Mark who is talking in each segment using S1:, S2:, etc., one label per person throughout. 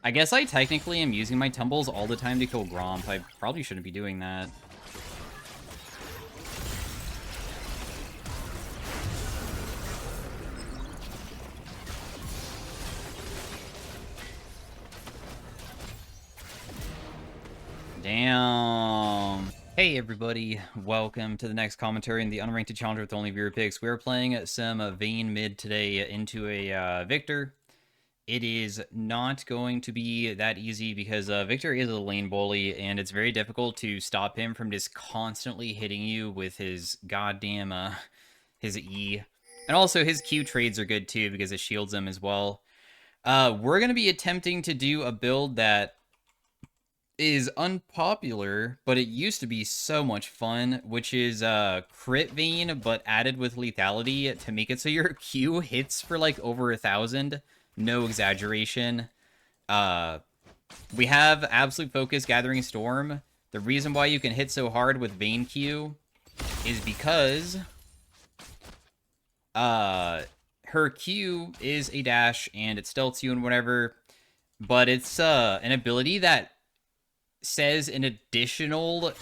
S1: I guess I technically am using my tumbles all the time to kill Gromp. I probably shouldn't be doing that. Damn. Hey everybody, welcome to the next commentary in the Unranked Challenger with only viewer picks. We're playing some Vayne mid today into a Victor. It is not going to be that easy because Victor is a lane bully, and it's very difficult to stop him from just constantly hitting you with his goddamn, his E. And also, his Q trades are good too because it shields him as well. We're going to be attempting to do a build that is unpopular, but it used to be so much fun, which is crit Vayne, but added with lethality to make it so your Q hits for like over 1,000. No exaggeration. We have Absolute Focus, Gathering Storm. The reason why you can hit so hard with Vayne Q is because her Q is a dash and it stealths you and whatever, but it's an ability that says an additional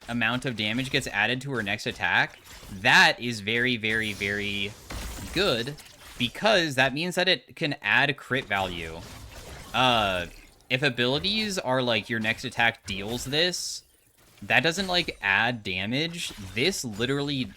S1: amount of damage gets added to her next attack. That is very, very, very good, because that means that it can add crit value. If abilities are like your next attack deals this, that doesn't like add damage. This literally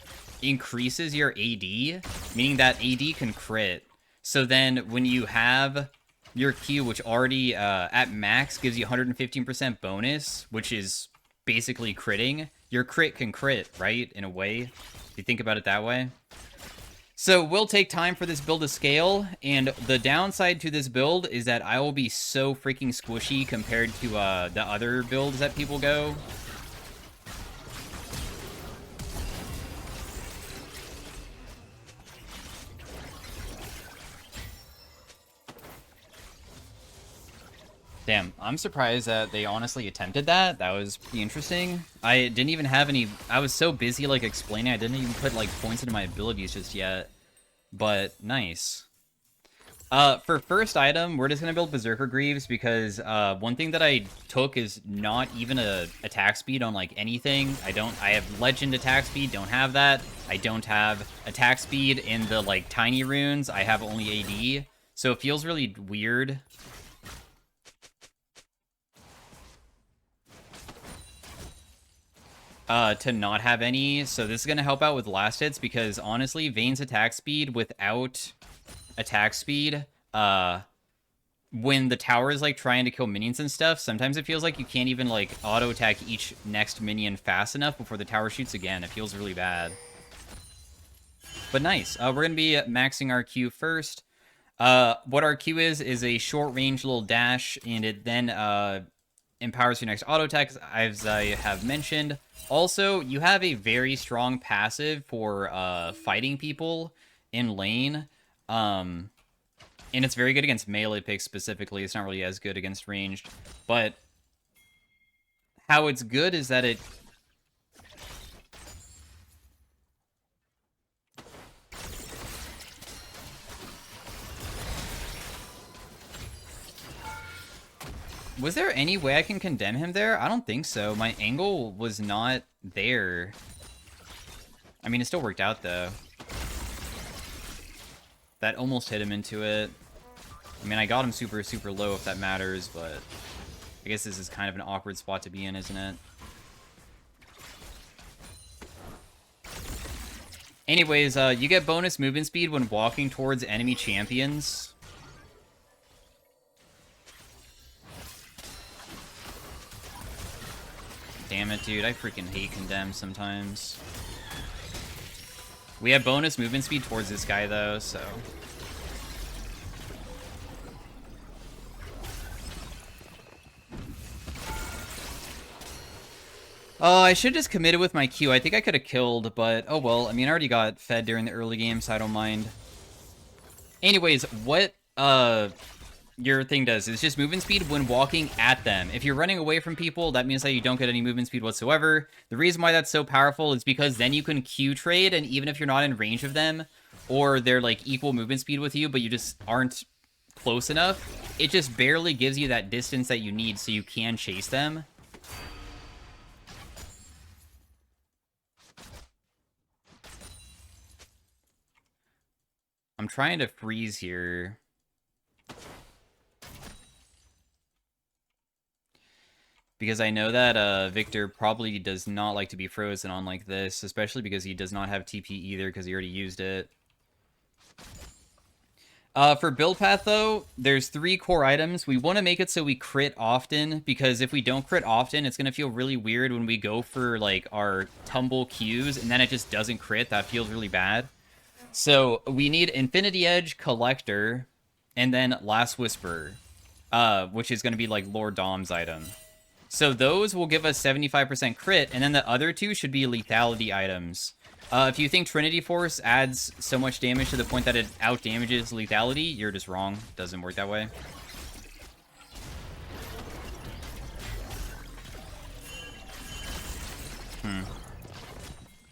S1: increases your AD, meaning that AD can crit. So then when you have your Q, which already at max gives you 115% bonus, which is basically critting, your crit can crit, right? In a way, if you think about it that way. So we'll take time for this build to scale, and the downside to this build is that I will be so freaking squishy compared to the other builds that people go. Damn, I'm surprised that they honestly attempted that. That was pretty interesting. I didn't even have any... I was so busy, like, explaining. I didn't even put, like, points into my abilities just yet. But, nice. For first item, we're just gonna build Berserker Greaves, because one thing that I took is not even a attack speed on, like, anything. I have Legend attack speed, don't have that. I don't have attack speed in the, like, tiny runes. I have only AD. So it feels really weird. To not have any, so this is going to help out with last hits, because honestly, Vayne's attack speed without attack speed, when the tower is like trying to kill minions and stuff, sometimes it feels like you can't even like auto attack each next minion fast enough before the tower shoots again. It feels really bad. But nice. We're going to be maxing our Q first. What our Q is a short range little dash, and it then empowers your next auto attack, as I have mentioned. Also, you have a very strong passive for fighting people in lane. And it's very good against melee picks specifically. It's not really as good against ranged. But how it's good is that it... Was there any way I can condemn him there? I don't think so. My angle was not there. I mean, it still worked out, though. That almost hit him into it. I mean, I got him super, super low, if that matters, but I guess this is kind of an awkward spot to be in, isn't it? Anyways, you get bonus movement speed when walking towards enemy champions. Damn it, dude. I freaking hate condemn sometimes. We have bonus movement speed towards this guy, though, so... I should have just committed with my Q. I think I could have killed, but oh well. I mean, I already got fed during the early game, so I don't mind. Anyways, what your thing does is just movement speed when walking at them. If you're running away from people, that means that you don't get any movement speed whatsoever. The reason why that's so powerful is because then you can Q trade, and even if you're not in range of them, or they're like equal movement speed with you, but you just aren't close enough, it just barely gives you that distance that you need so you can chase them. I'm trying to freeze here. Because I know that Victor probably does not like to be frozen on like this, especially because he does not have TP either because he already used it. For build path, though, there's 3 core items. We want to make it so we crit often, because if we don't crit often, it's going to feel really weird when we go for, like, our Tumble Qs, and then it just doesn't crit. That feels really bad. So we need Infinity Edge, Collector, and then Last Whisper, which is going to be, like, Lord Dom's item. So those will give us 75% crit, and then the other 2 should be lethality items. If you think Trinity Force adds so much damage to the point that it out-damages lethality, you're just wrong. It doesn't work that way.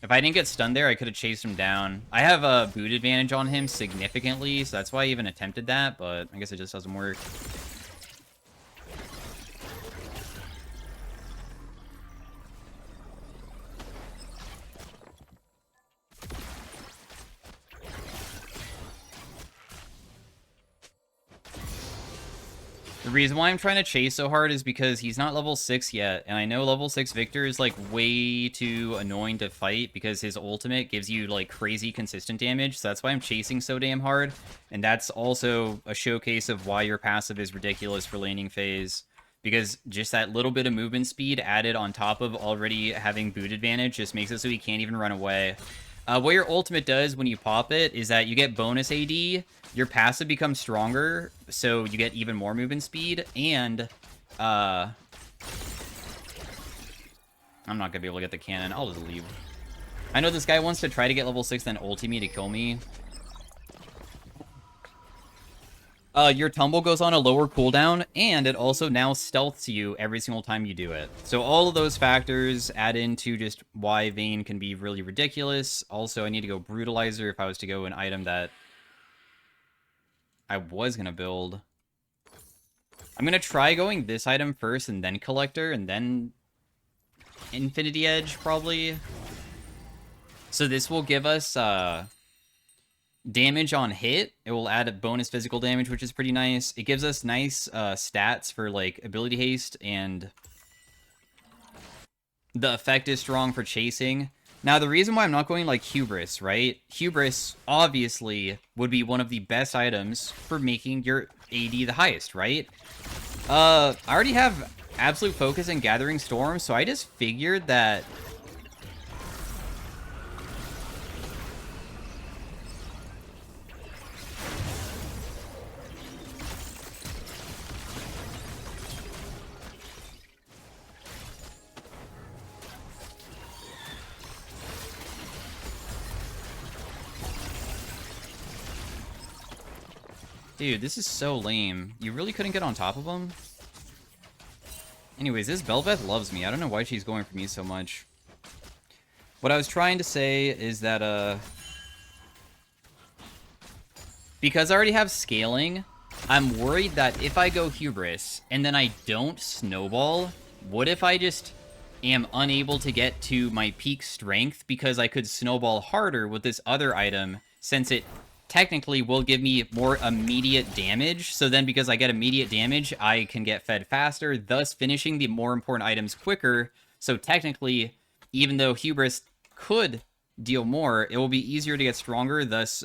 S1: If I didn't get stunned there, I could have chased him down. I have a boot advantage on him significantly, so that's why I even attempted that, but I guess it just doesn't work. The reason why I'm trying to chase so hard is because he's not level 6 yet, and I know level 6 Victor is, like, way too annoying to fight because his ultimate gives you, like, crazy consistent damage, so that's why I'm chasing so damn hard, and that's also a showcase of why your passive is ridiculous for laning phase, because just that little bit of movement speed added on top of already having boot advantage just makes it so he can't even run away. What your ultimate does when you pop it is that you get bonus AD, your passive becomes stronger, so you get even more movement speed, and, I'm not gonna be able to get the cannon. I'll just leave. I know this guy wants to try to get level 6, then ulti me to kill me. Your tumble goes on a lower cooldown, and it also now stealths you every single time you do it. So all of those factors add into just why Vayne can be really ridiculous. Also, I need to go Brutalizer if I was to go an item that I was going to build. I'm going to try going this item first, and then Collector, and then Infinity Edge, probably. So this will give us, damage on hit. It will add a bonus physical damage, which is pretty nice. It gives us nice stats for like ability haste, and the effect is strong for chasing. Now, the reason why I'm not going like Hubris, right? Hubris obviously would be one of the best items for making your AD the highest, right? I already have Absolute Focus and Gathering Storm, so I just figured that dude, this is so lame. You really couldn't get on top of him? Anyways, this Belveth loves me. I don't know why she's going for me so much. What I was trying to say is that, because I already have scaling, I'm worried that if I go Hubris, and then I don't snowball, what if I just am unable to get to my peak strength because I could snowball harder with this other item, since it technically will give me more immediate damage. So then because I get immediate damage, I can get fed faster, thus finishing the more important items quicker. So technically, even though Hubris could deal more, it will be easier to get stronger, thus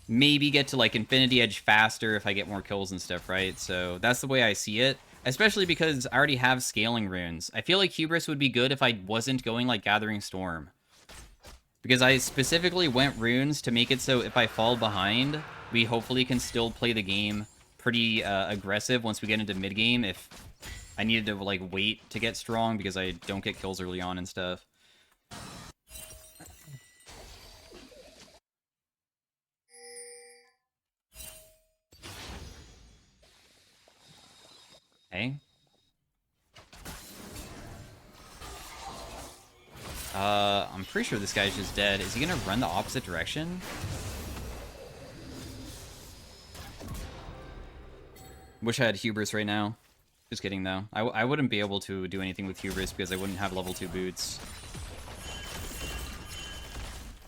S1: maybe get to like Infinity Edge faster if I get more kills and stuff, right? So that's the way I see it, especially because I already have scaling runes. I feel like Hubris would be good if I wasn't going like Gathering Storm, because I specifically went runes to make it so if I fall behind, we hopefully can still play the game pretty aggressive once we get into mid-game if I needed to, like, wait to get strong because I don't get kills early on and stuff. Okay. I'm pretty sure this guy's just dead. Is he gonna run the opposite direction? Wish I had Hubris right now. Just kidding, though. I wouldn't be able to do anything with Hubris because I wouldn't have level 2 boots.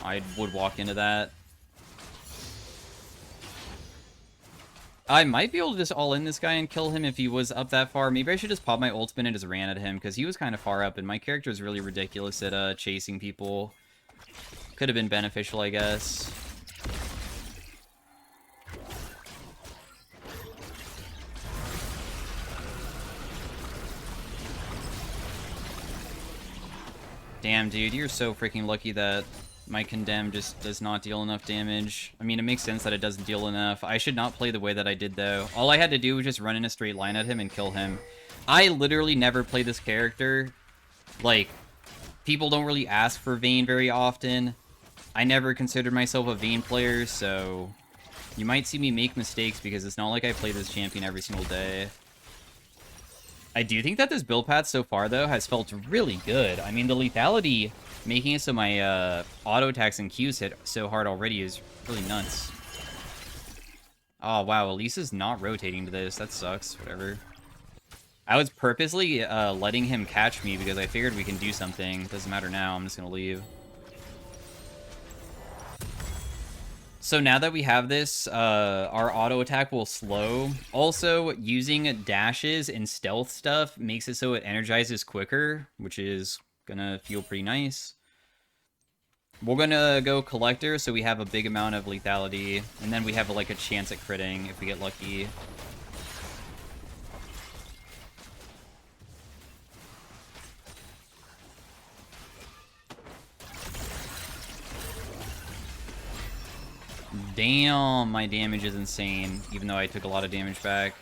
S1: I would walk into that. I might be able to just all-in this guy and kill him if he was up that far. Maybe I should just pop my ultimate and just ran at him because he was kind of far up, and my character is really ridiculous at chasing people. Could have been beneficial, I guess. Damn, dude, you're so freaking lucky that my Condemn just does not deal enough damage. I mean, it makes sense that it doesn't deal enough. I should not play the way that I did, though. All I had to do was just run in a straight line at him and kill him. I literally never play this character. Like, people don't really ask for Vayne very often. I never considered myself a Vayne player, so you might see me make mistakes because it's not like I play this champion every single day. I do think that this build path so far, though, has felt really good. I mean, the lethality making it so my auto attacks and Qs hit so hard already is really nuts. Oh, wow, Elisa's not rotating to this. That sucks. Whatever. I was purposely letting him catch me because I figured we can do something. Doesn't matter now. I'm just going to leave. So now that we have this, our auto attack will slow. Also, using dashes and stealth stuff makes it so it energizes quicker, which is gonna feel pretty nice. We're gonna go Collector, so we have a big amount of lethality, and then we have like a chance at critting if we get lucky. Damn, my damage is insane, even though I took a lot of damage back.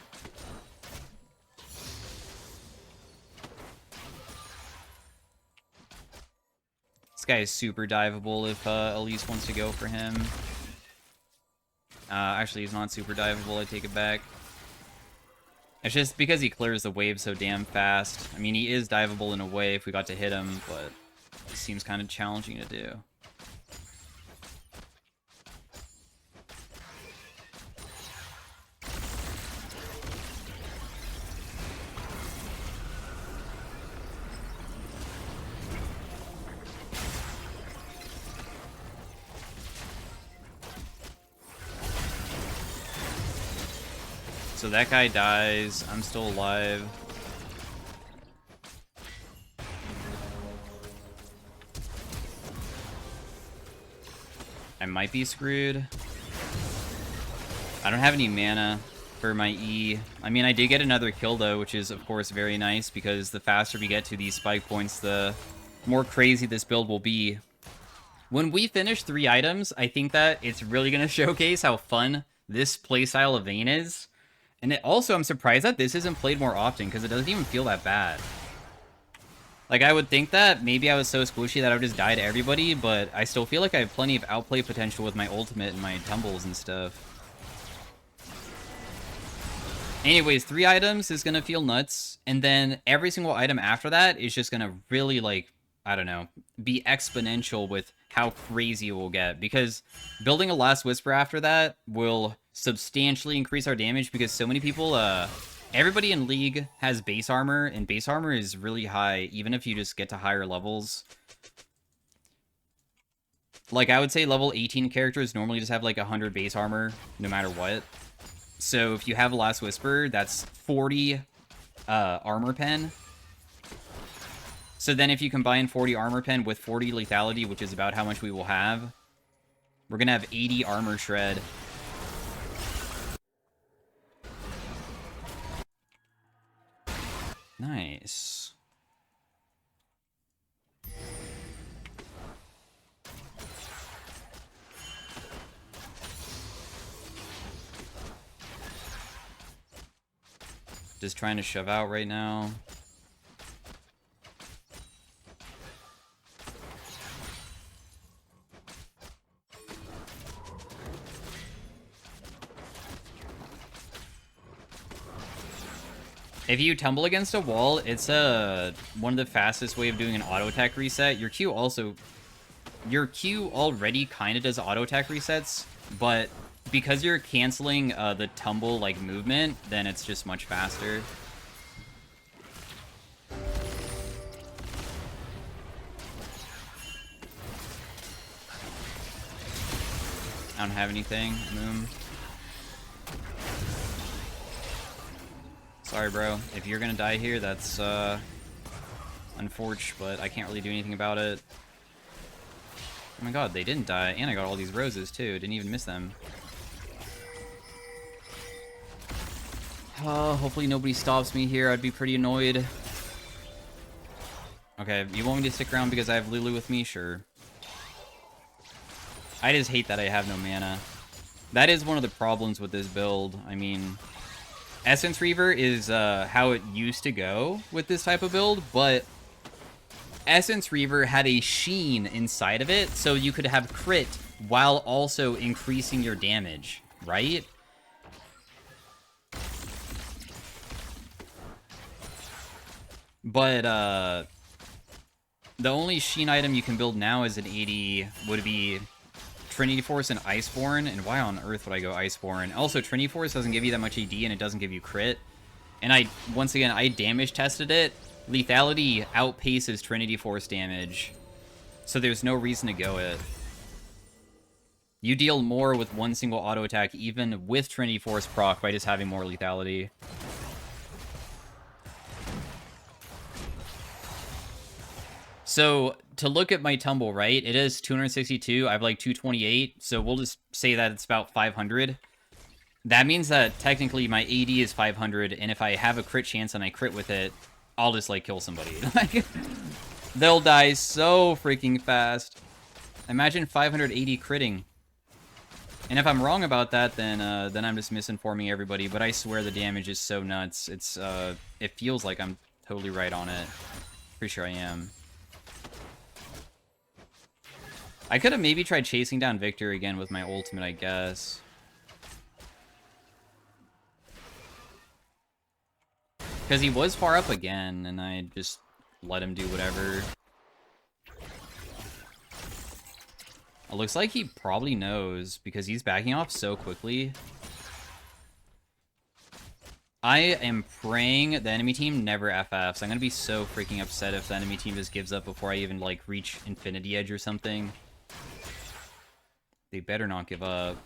S1: This guy is super diveable if Elise wants to go for him. Actually, he's not super diveable, I take it back. It's just because he clears the wave so damn fast. I mean, he is diveable in a way if we got to hit him, but it seems kind of challenging to do. So that guy dies. I'm still alive. I might be screwed. I don't have any mana for my E. I mean, I did get another kill, though, which is, of course, very nice, because the faster we get to these spike points, the more crazy this build will be. When we finish 3 items, I think that it's really going to showcase how fun this playstyle of Vayne is. And also, I'm surprised that this isn't played more often, because it doesn't even feel that bad. Like, I would think that maybe I was so squishy that I would just die to everybody, but I still feel like I have plenty of outplay potential with my ultimate and my tumbles and stuff. Anyways, 3 items is going to feel nuts, and then every single item after that is just going to really, like, I don't know, be exponential with how crazy it will get, because building a Last Whisper after that will substantially increase our damage, because so many people, everybody in League has base armor, and base armor is really high, even if you just get to higher levels. Like, I would say level 18 characters normally just have, like, 100 base armor, no matter what. So if you have a Last Whisper, that's 40 armor pen. So then if you combine 40 armor pen with 40 lethality, which is about how much we will have, we're going to have 80 armor shred. Nice. Just trying to shove out right now. If you tumble against a wall, it's one of the fastest way of doing an auto attack reset. Your Q already kind of does auto attack resets, but because you're canceling the tumble like movement, then it's just much faster. I don't have anything. Moon. Sorry, bro. If you're gonna die here, that's unfortunate, but I can't really do anything about it. Oh my god, they didn't die, and I got all these roses too. Didn't even miss them. Hopefully nobody stops me here. I'd be pretty annoyed. Okay, you want me to stick around because I have Lulu with me? Sure. I just hate that I have no mana. That is one of the problems with this build. I mean, Essence Reaver is how it used to go with this type of build, but Essence Reaver had a sheen inside of it, so you could have crit while also increasing your damage, right? But the only sheen item you can build now as an 80 would be Trinity Force and Iceborne, and why on earth would I go Iceborne? Also, Trinity Force doesn't give you that much AD, and it doesn't give you crit. And once again, I damage tested it. Lethality outpaces Trinity Force damage, so there's no reason to go it. You deal more with one single auto attack, even with Trinity Force proc, by just having more lethality. So, to look at my tumble, right, it is 262, I have like 228, so we'll just say that it's about 500. That means that technically my AD is 500, and if I have a crit chance and I crit with it, I'll just, like, kill somebody. Like, they'll die so freaking fast. Imagine 580 critting. And if I'm wrong about that, then I'm just misinforming everybody, but I swear the damage is so nuts. It feels like I'm totally right on it. Pretty sure I am. I could have maybe tried chasing down Victor again with my ultimate, I guess. Because he was far up again, and I just let him do whatever. It looks like he probably knows, because he's backing off so quickly. I am praying the enemy team never FFs. I'm going to be so freaking upset if the enemy team just gives up before I even, like, reach Infinity Edge or something. They better not give up.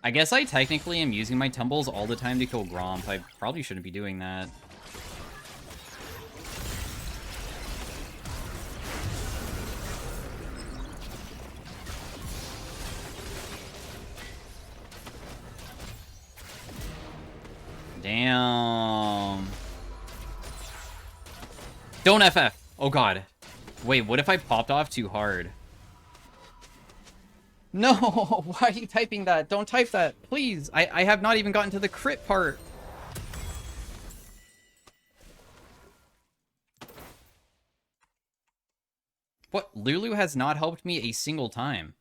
S1: I guess I technically am using my tumbles all the time to kill Gromp. I probably shouldn't be doing that. Damn. Don't FF. Oh god. Wait, what if I popped off too hard? No, why are you typing that? Don't type that, please. I have not even gotten to the crit part. What? Lulu has not helped me a single time.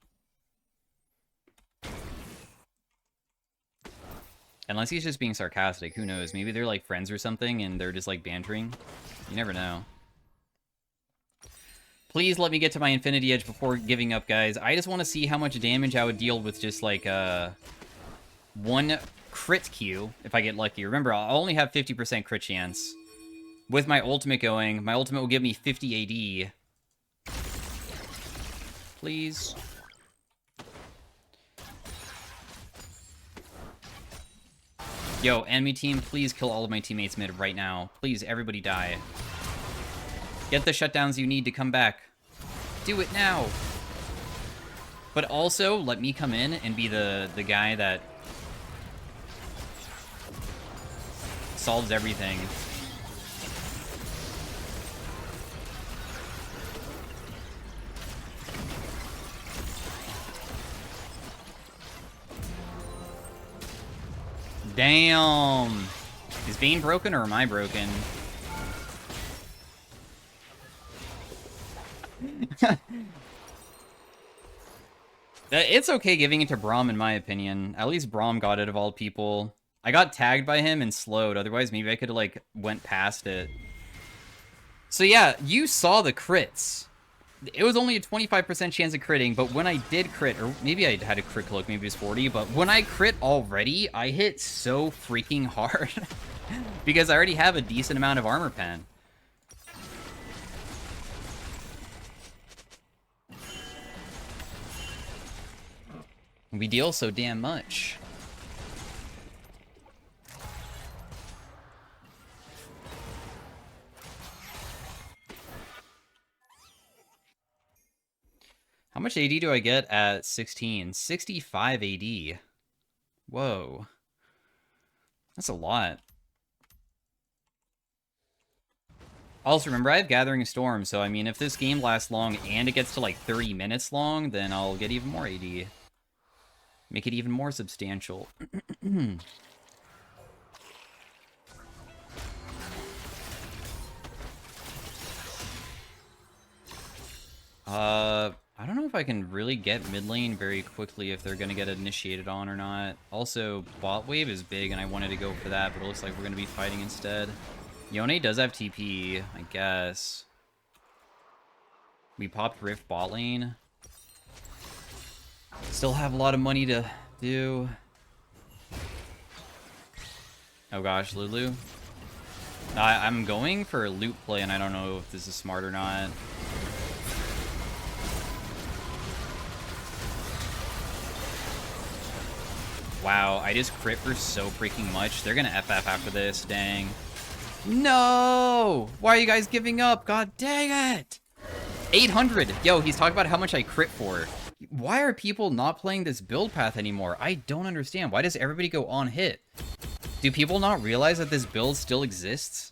S1: Unless he's just being sarcastic, who knows? Maybe they're like friends or something and they're just like bantering. You never know. Please let me get to my Infinity Edge before giving up, guys. I just want to see how much damage I would deal with just, like, one crit Q if I get lucky. Remember, I'll only have 50% crit chance. With my ultimate going, my ultimate will give me 50 AD. Please. Yo, enemy team, please kill all of my teammates mid right now. Please, everybody die. Get the shutdowns you need to come back. Do it now. But also, let me come in and be the guy that solves everything. Damn. Is Vayne broken or am I broken? It's okay giving it to Braum, in my opinion. At least Braum got it of all people. I got tagged by him and slowed. Otherwise, maybe I could have, like, went past it. So yeah, you saw the crits. It was only a 25% chance of critting, but when I did crit, or maybe I had a crit click, maybe it was 40, but when I crit already, I hit so freaking hard because I already have a decent amount of armor pen. We deal so damn much. How much AD do I get at 16? 65 AD. Whoa. That's a lot. Also, remember, I have Gathering Storm, so I mean, if this game lasts long and it gets to like 30 minutes long, then I'll get even more AD. Make it even more substantial. I don't know if I can really get mid lane very quickly if they're going to get initiated on or not. Also, bot wave is big, and I wanted to go for that, but it looks like we're going to be fighting instead. Yone does have TP, I guess. We popped Rift bot lane. Still have a lot of money to do. Oh gosh, Lulu. I'm going for a loot play, and I don't know if this is smart or not. Wow, I just crit for so freaking much. They're gonna FF after this, dang. No! Why are you guys giving up? God dang it! 800! Yo, he's talking about how much I crit for. Why are people not playing this build path anymore? I don't understand. Why does everybody go on hit? Do people not realize that this build still exists?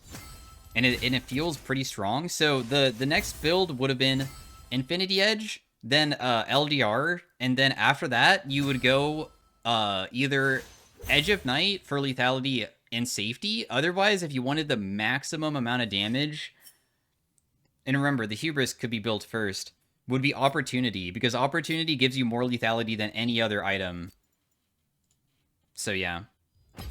S1: And it feels pretty strong? So the next build would have been Infinity Edge, then LDR, and then after that, you would go either Edge of Night for lethality and safety. Otherwise, if you wanted the maximum amount of damage, and remember, the Hubris could be built first, would be Opportunity, because Opportunity gives you more lethality than any other item. So yeah.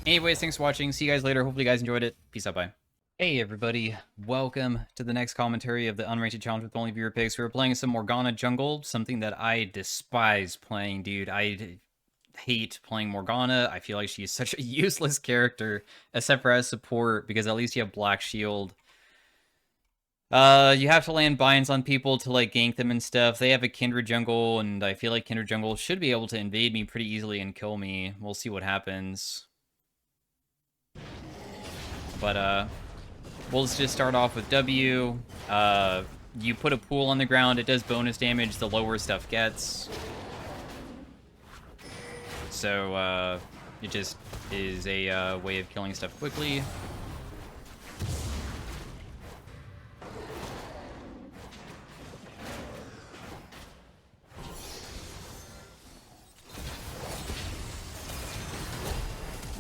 S1: Anyways, thanks for watching. See you guys later. Hopefully you guys enjoyed it. Peace out, bye. Hey everybody, welcome to the next commentary of the Unrated Challenge with only viewer picks. We're playing some Morgana Jungle, something that I despise playing, dude. I hate playing Morgana. I feel like she's such a useless character, except for as support, because at least you have Black Shield. You have to land binds on people to, like, gank them and stuff. They have a Kindred Jungle, and I feel like Kindred Jungle should be able to invade me pretty easily and kill me. We'll see what happens. But, we'll just start off with W. You put a pool on the ground, it does bonus damage the lower stuff gets. So, it just is a way of killing stuff quickly.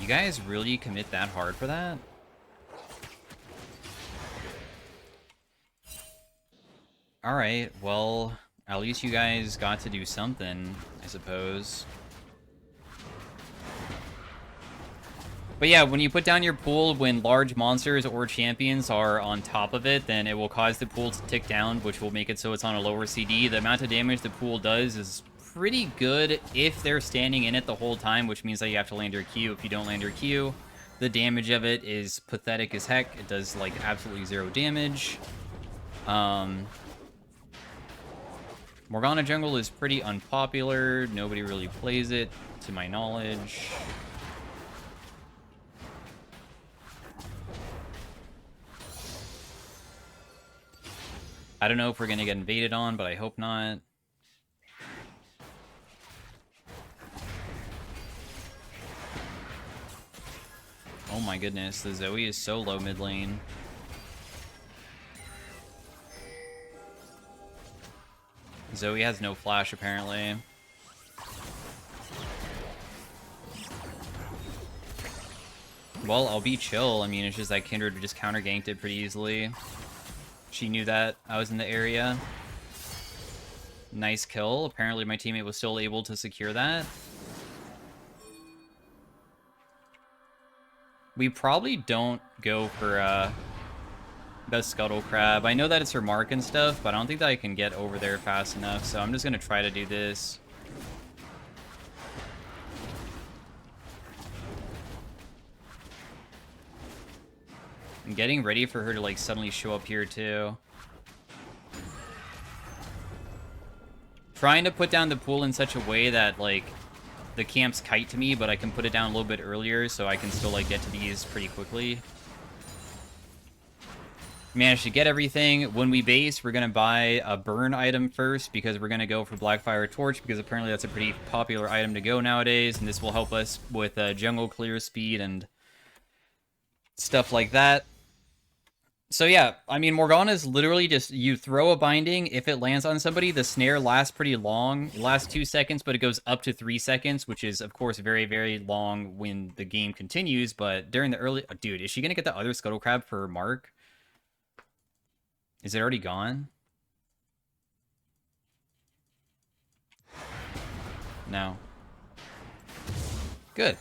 S1: You guys really commit that hard for that? Alright, well, at least you guys got to do something, I suppose. But yeah, when you put down your pool, when large monsters or champions are on top of it, then it will cause the pool to tick down, which will make it so it's on a lower CD. The amount of damage the pool does is pretty good if they're standing in it the whole time, which means that you have to land your Q. If you don't land your Q, the damage of it is pathetic as heck. It does, like, absolutely 0 damage. Morgana Jungle is pretty unpopular. Nobody really plays it, to my knowledge. I don't know if we're gonna get invaded on, but I hope not. Oh my goodness, the Zoe is so low mid lane. Zoe has no flash, apparently. Well, I'll be chill. I mean, it's just that Kindred just counter-ganked it pretty easily. She knew that I was in the area. Nice kill. Apparently my teammate was still able to secure that. We probably don't go for the Scuttle Crab. I know that it's her mark and stuff, but I don't think that I can get over there fast enough, so I'm just gonna try to do this. I'm getting ready for her to, like, suddenly show up here, too. Trying to put down the pool in such a way that, like, the camps kite to me, but I can put it down a little bit earlier so I can still, like, get to these pretty quickly. Managed to get everything. When we base, we're going to buy a burn item first because we're going to go for Blackfire Torch because apparently that's a pretty popular item to go nowadays, and this will help us with jungle clear speed and stuff like that. So yeah, I mean, Morgana is literally just, you throw a binding, if it lands on somebody, the snare lasts pretty long. It lasts 2 seconds, but it goes up to 3 seconds, which is, of course, very, very long when the game continues, but during the early... Oh, dude, is she gonna get the other Scuttle Crab for Mark? Is it already gone? No. Good.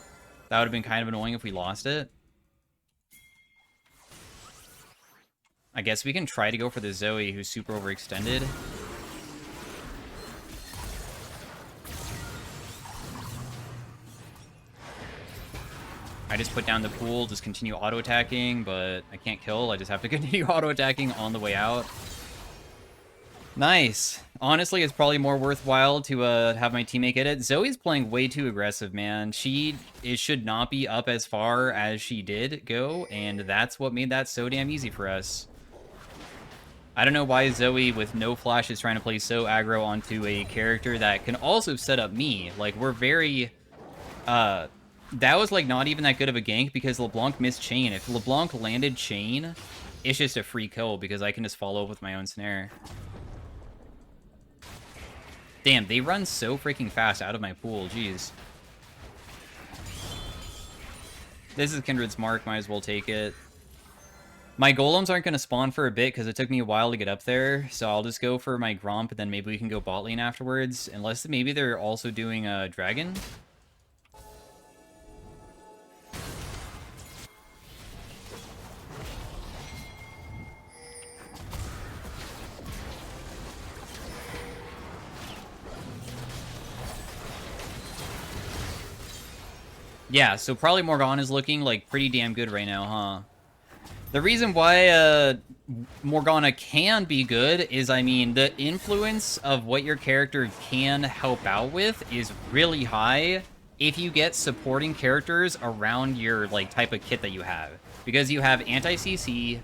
S1: That would have been kind of annoying if we lost it. I guess we can try to go for the Zoe, who's super overextended. I just put down the pool, just continue auto-attacking, but I can't kill. I just have to continue auto-attacking on the way out. Nice. Honestly, it's probably more worthwhile to have my teammate get it. Zoe's playing way too aggressive, man. It should not be up as far as she did go, and that's what made that so damn easy for us. I don't know why Zoe, with no flash, is trying to play so aggro onto a character that can also set up me. Like, we're very... that was, like, not even that good of a gank because LeBlanc missed chain. If LeBlanc landed chain, it's just a free kill because I can just follow up with my own snare. Damn, they run so freaking fast out of my pool. Jeez. This is Kindred's mark. Might as well take it. My golems aren't going to spawn for a bit because it took me a while to get up there, so I'll just go for my Gromp, and then maybe we can go bot lane afterwards, unless maybe they're also doing a dragon. Yeah, so probably Morgana's looking, like, pretty damn good right now, huh? The reason why Morgana can be good is, I mean, the influence of what your character can help out with is really high if you get supporting characters around your, like, type of kit that you have. Because you have anti-CC,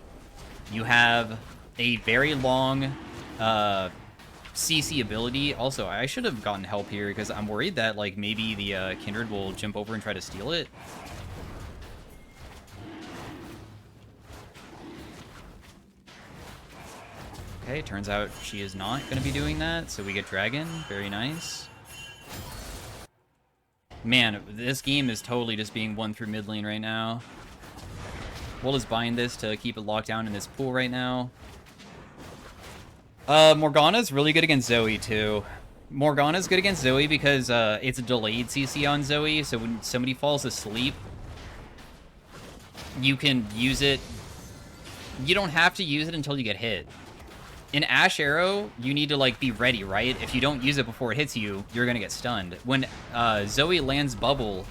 S1: you have a very long CC ability. Also, I should have gotten help here because I'm worried that, like, maybe the Kindred will jump over and try to steal it. Okay, turns out she is not going to be doing that, so we get Dragon. Very nice. Man, this game is totally just being won through mid lane right now. We'll just bind this to keep it locked down in this pool right now. Morgana's really good against Zoe, too. Morgana's good against Zoe because it's a delayed CC on Zoe, so when somebody falls asleep, you can use it. You don't have to use it until you get hit. In Ash Arrow, you need to, like, be ready, right? If you don't use it before it hits you, you're gonna get stunned. When Zoe lands Bubble,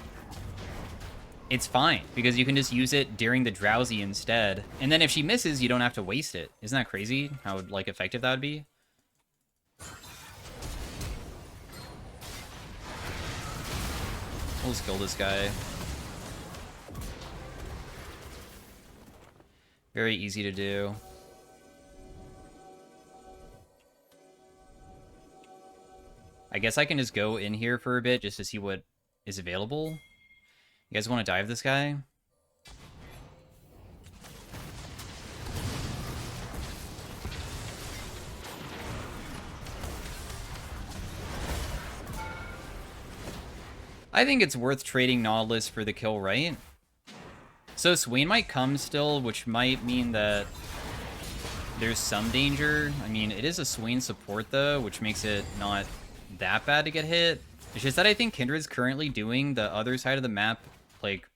S1: it's fine, because you can just use it during the Drowsy instead. And then if she misses, you don't have to waste it. Isn't that crazy how, like, effective that would be? We'll just kill this guy. Very easy to do. I guess I can just go in here for a bit just to see what is available. You guys want to dive this guy? I think it's worth trading Nautilus for the kill, right? So Swain might come still, which might mean that there's some danger. I mean, it is a Swain support, though, which makes it not that bad to get hit. It's just that I think Kindred's currently doing the other side of the map, like,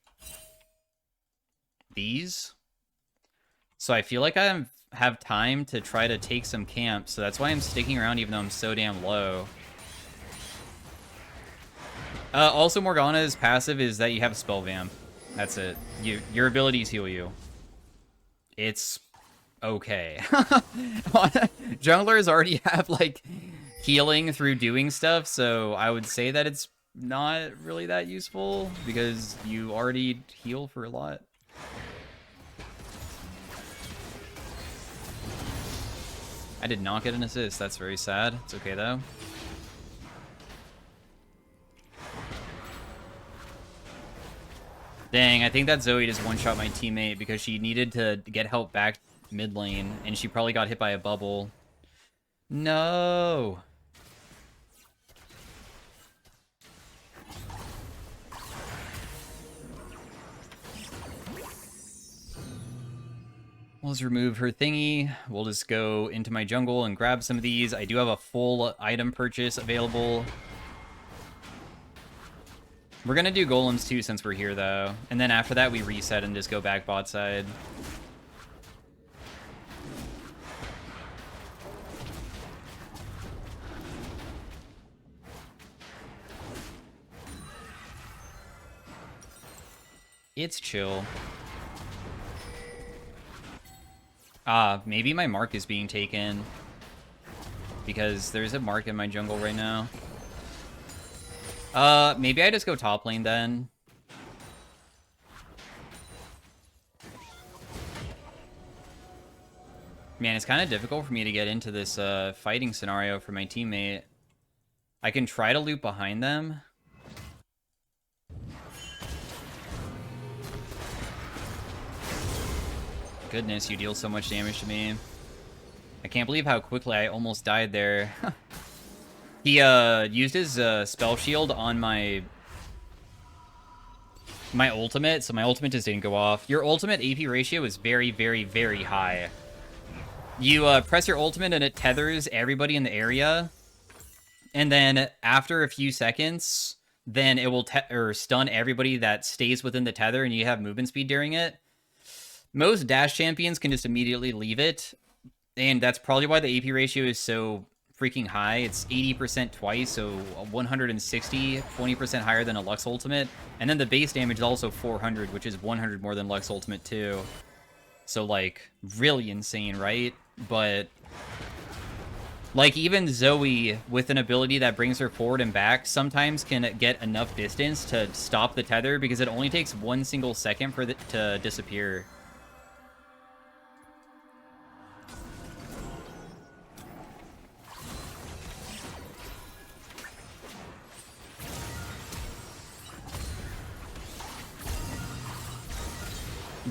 S1: these. So I feel like I'm have time to try to take some camps, so that's why I'm sticking around even though I'm so damn low. Also, Morgana's passive is that you have Spell Vamp. That's it. Your abilities heal you. It's okay. Junglers already have, like, healing through doing stuff, so I would say that it's not really that useful, because you already heal for a lot. I did not get an assist. That's very sad. It's okay, though. Dang, I think that Zoe just one-shot my teammate because she needed to get help back mid lane, and she probably got hit by a bubble. No! We'll just remove her thingy. We'll just go into my jungle and grab some of these. I do have a full item purchase available. We're gonna do golems too since we're here though. And then after that we reset and just go back bot side. It's chill. Maybe my mark is being taken. Because there's a mark in my jungle right now. Maybe I just go top lane then. Man, it's kind of difficult for me to get into this fighting scenario for my teammate. I can try to loop behind them. Goodness, you deal so much damage to me. I can't believe how quickly I almost died there. He used his spell shield on my ultimate, so my ultimate just didn't go off. Your ultimate AP ratio is very, very, very high. You press your ultimate and it tethers everybody in the area, and then after a few seconds, then it will stun everybody that stays within the tether, and you have movement speed during it. Most dash champions can just immediately leave it, and that's probably why the AP ratio is so freaking high. It's 80% twice, so 160, 20% higher than a Lux ultimate. And then the base damage is also 400, which is 100 more than Lux ultimate too. So, like, really insane, right? But, like, even Zoe, with an ability that brings her forward and back, sometimes can get enough distance to stop the tether, because it only takes 1 single second for it to disappear.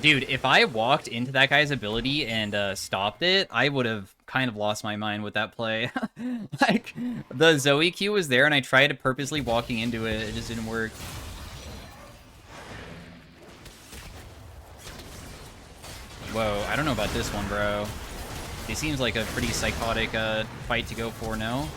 S1: Dude, if I walked into that guy's ability and stopped it, I would have kind of lost my mind with that play. Like, the Zoe Q was there, and I tried purposely walking into it. It just didn't work. Whoa, I don't know about this one, bro. It seems like a pretty psychotic fight to go for, no?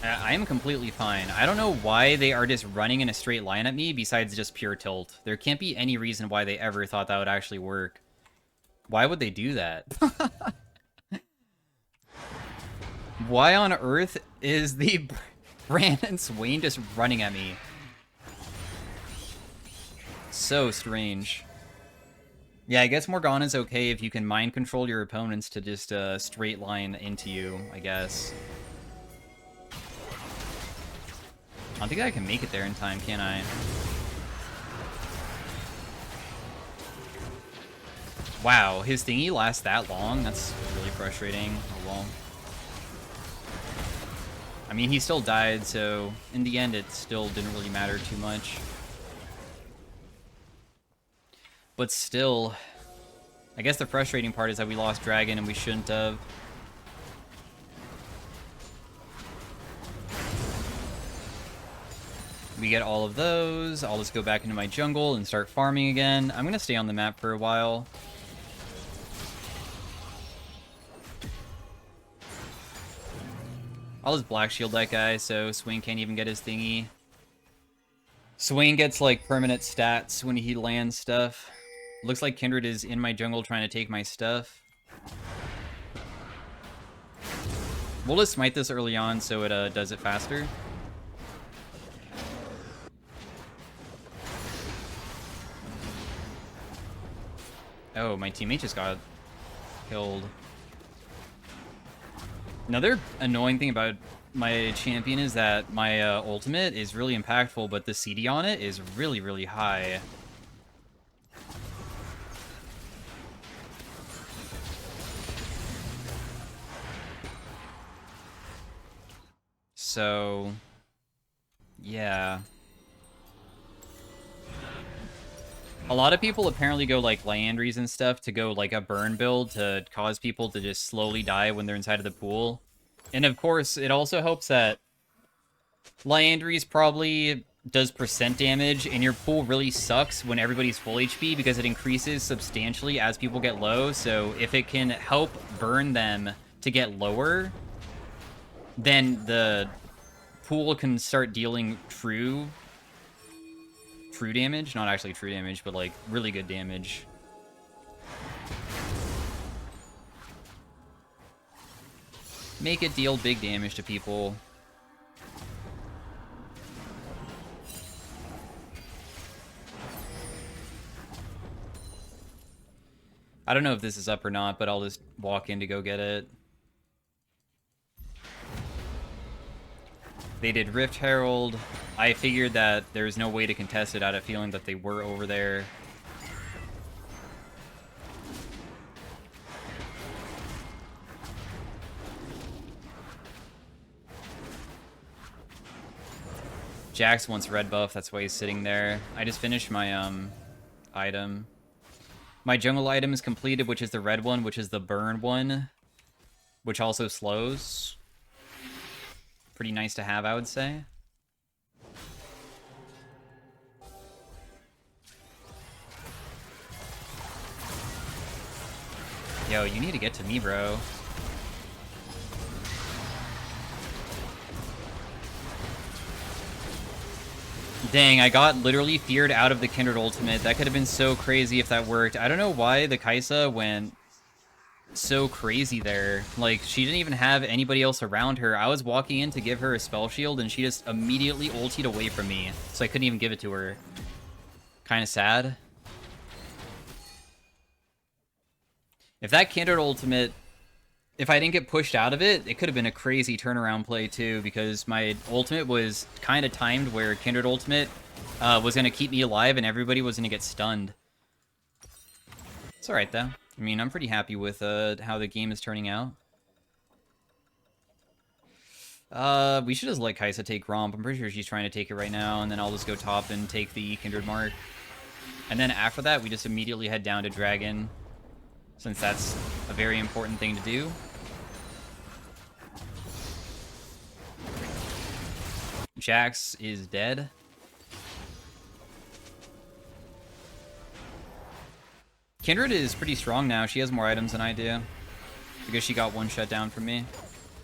S1: I am completely fine. I don't know why they are just running in a straight line at me besides just pure tilt. There can't be any reason why they ever thought that would actually work. Why would they do that? Why on earth is the Brandon Swain just running at me? So strange. Yeah, I guess Morgana's okay if you can mind control your opponents to just straight line into you, I guess. I don't think I can make it there in time, can I? Wow, his thingy lasts that long? That's really frustrating. Oh well. I mean, he still died, so in the end it still didn't really matter too much. But still, I guess the frustrating part is that we lost Dragon and we shouldn't have. We get all of those. I'll just go back into my jungle and start farming again. I'm going to stay on the map for a while. I'll just black shield that guy so Swing can't even get his thingy. Swing gets like permanent stats when he lands stuff. Looks like Kindred is in my jungle trying to take my stuff. We'll just smite this early on so it does it faster. Oh, my teammate just got killed. Another annoying thing about my champion is that my ultimate is really impactful, but the CD on it is really, really high. So, yeah. A lot of people apparently go like Liandry's and stuff to go like a burn build to cause people to just slowly die when they're inside of the pool. And of course, it also helps that Liandry's probably does percent damage, and your pool really sucks when everybody's full HP because it increases substantially as people get low. So if it can help burn them to get lower, then the pool can start dealing true damage. Not actually true damage, but like really good damage. Make it deal big damage to people. I don't know if this is up or not, but I'll just walk in to go get it. They did Rift Herald. I figured that there's no way to contest it out of feeling that they were over there. Jax wants red buff, that's why he's sitting there. I just finished my item. My jungle item is completed, which is the red one, which is the burn one, which also slows. Pretty nice to have, I would say. Yo, you need to get to me, bro. Dang, I got literally feared out of the Kindred ultimate. That could have been so crazy if that worked. I don't know why the Kai'Sa went so crazy there. Like, she didn't even have anybody else around her. I was walking in to give her a spell shield, and she just immediately ultied away from me. So I couldn't even give it to her. Kind of sad. If that Kindred ultimate, if I didn't get pushed out of it, it could have been a crazy turnaround play too, because my ultimate was kind of timed where Kindred ultimate was going to keep me alive and everybody was going to get stunned. It's alright though. I mean, I'm pretty happy with how the game is turning out. We should just let Kai'Sa take Romp. I'm pretty sure she's trying to take it right now, and then I'll just go top and take the Kindred Mark. And then after that, we just immediately head down to Dragon, since that's a very important thing to do. Jax is dead. Kindred is pretty strong now. She has more items than I do, because she got one shutdown from me.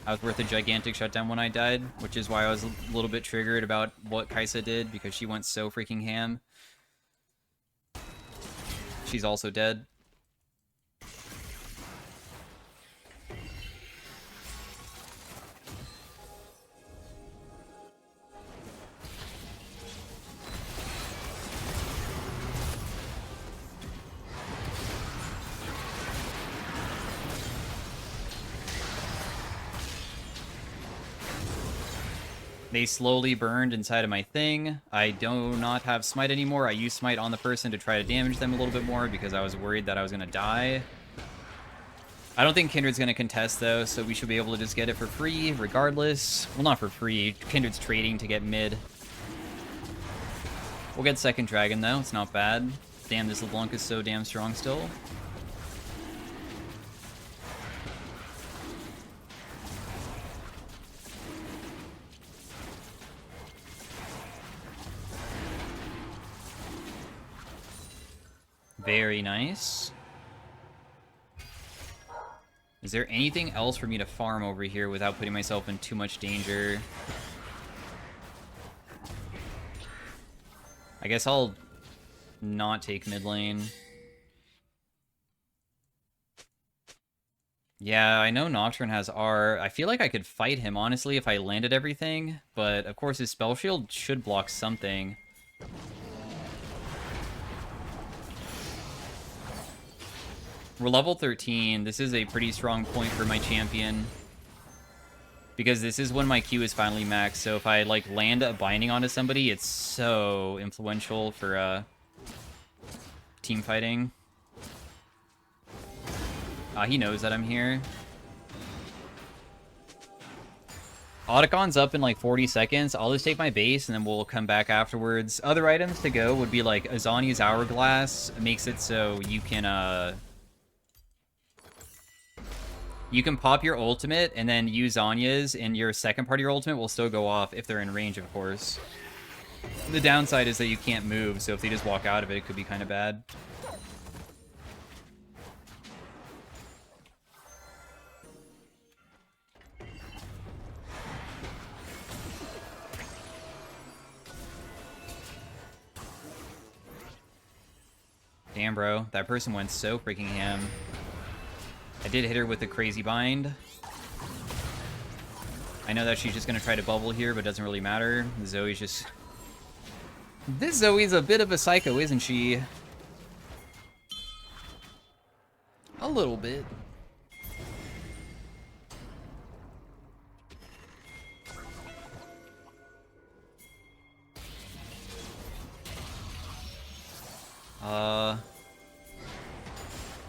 S1: I was worth a gigantic shutdown when I died, which is why I was a little bit triggered about what Kai'Sa did, because she went so freaking ham. She's also dead. They slowly burned inside of my thing. I do not have Smite anymore. I use Smite on the person to try to damage them a little bit more because I was worried that I was going to die. I don't think Kindred's going to contest, though, so we should be able to just get it for free regardless. Well, not for free. Kindred's trading to get mid. We'll get second dragon, though. It's not bad. Damn, this LeBlanc is so damn strong still. Very nice. Is there anything else for me to farm over here without putting myself in too much danger? I guess I'll not take mid lane. Yeah, I know Nocturne has R. I feel like I could fight him, honestly, if I landed everything. But, of course, his Spell Shield should block something. We're level 13. This is a pretty strong point for my champion. Because this is when my Q is finally maxed. So if I, like, land a binding onto somebody, it's so influential for, team fighting. He knows that I'm here. Otacon's up in, like, 40 seconds. I'll just take my base, and then we'll come back afterwards. Other items to go would be, like, Azani's Hourglass. Makes it so you can pop your ultimate and then use Zanya's, and your second part of your ultimate will still go off if they're in range, of course. The downside is that you can't move, so if they just walk out of it, it could be kind of bad. Damn, bro. That person went so freaking ham. I did hit her with a crazy bind. I know that she's just going to try to bubble here, but it doesn't really matter. Zoe's just... This Zoe's a bit of a psycho, isn't she? A little bit.